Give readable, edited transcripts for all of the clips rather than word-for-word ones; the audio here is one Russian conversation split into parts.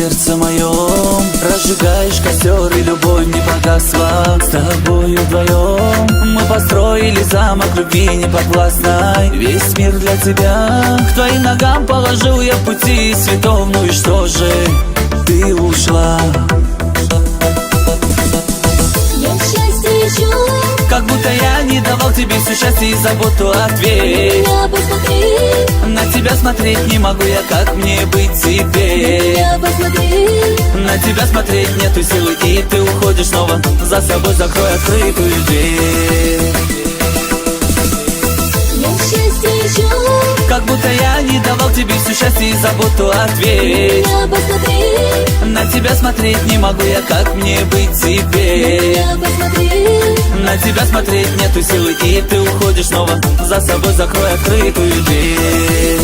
сердце моем разжигаешь костер, и любовь не погасла. С тобою вдвоем мы построили замок любви неподвластной. Весь мир для тебя, к твоим ногам положил я пути цветов. Ну и что же, ты ушла. Я счастье ищу, как будто я не давал тебе все счастье и заботу. Ответь, меня посмотри, на тебя смотреть не могу я, как мне быть теперь? меня посмотри. На тебя смотреть нету силы, и ты уходишь снова. За собой закрой открытую дверь. Я счастье ищу, Как будто я не давал тебе все счастье и заботу. Ответь, меня посмотри, на тебя смотреть не могу я, как мне быть теперь? меня посмотри. На тебя смотреть нету силы, и ты уходишь снова. За собой закрой открытую дверь.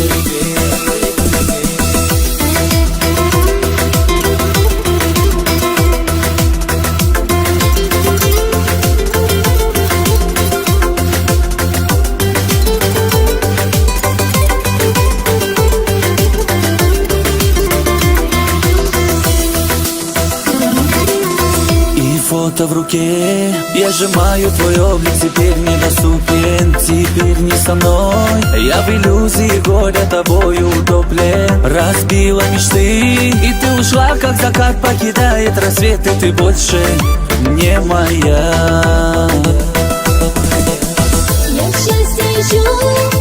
Фото в руке, я сжимаю твой облик, теперь недоступен, теперь не со мной. Я в иллюзии горя тобою утоплен. Разбила мечты, и ты ушла, как закат покидает рассвет, и ты больше не моя. Я счастье ищу,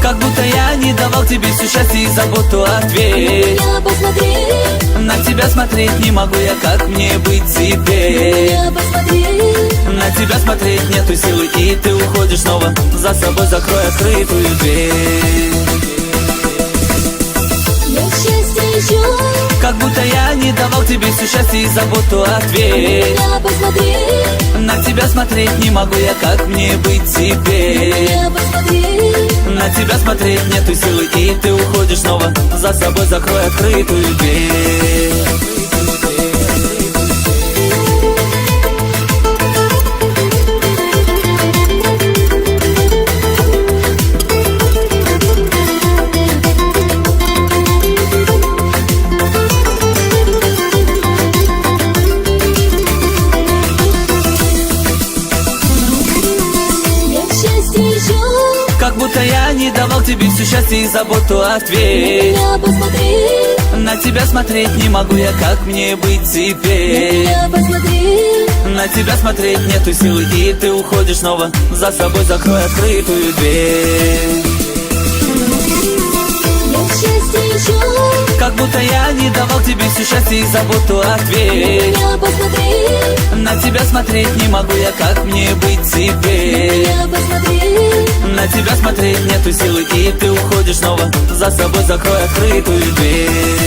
Как будто я не давал тебе все счастье и заботу. Ответь, меня посмотри, на тебя смотреть не могу я, как мне быть теперь? меня посмотри. На тебя смотреть нету силы, и ты уходишь снова. За собой закрой открытую дверь. Я счастье ищу, Как будто я не давал тебе все счастье и заботу. Ответь, меня посмотри, на тебя смотреть не могу я, как мне быть теперь? меня посмотри. На тебя смотреть нету силы, и ты уходишь снова. За собой закрой открытую дверь. Я счастье ищу, Как будто я не давал тебе все счастье и заботу. Ответь, меня посмотри, на тебя смотреть не могу я, как мне быть теперь? меня посмотри. На тебя смотреть нету силы, и ты уходишь снова. За собой закрой открытую дверь. Я счастье ищу, Как будто я не давал тебе все счастье и заботу. Ответь, меня посмотри, на тебя смотреть не могу я, как мне быть теперь? меня посмотри. На тебя смотреть нету силы, и ты уходишь снова. За собой закрой открытую дверь.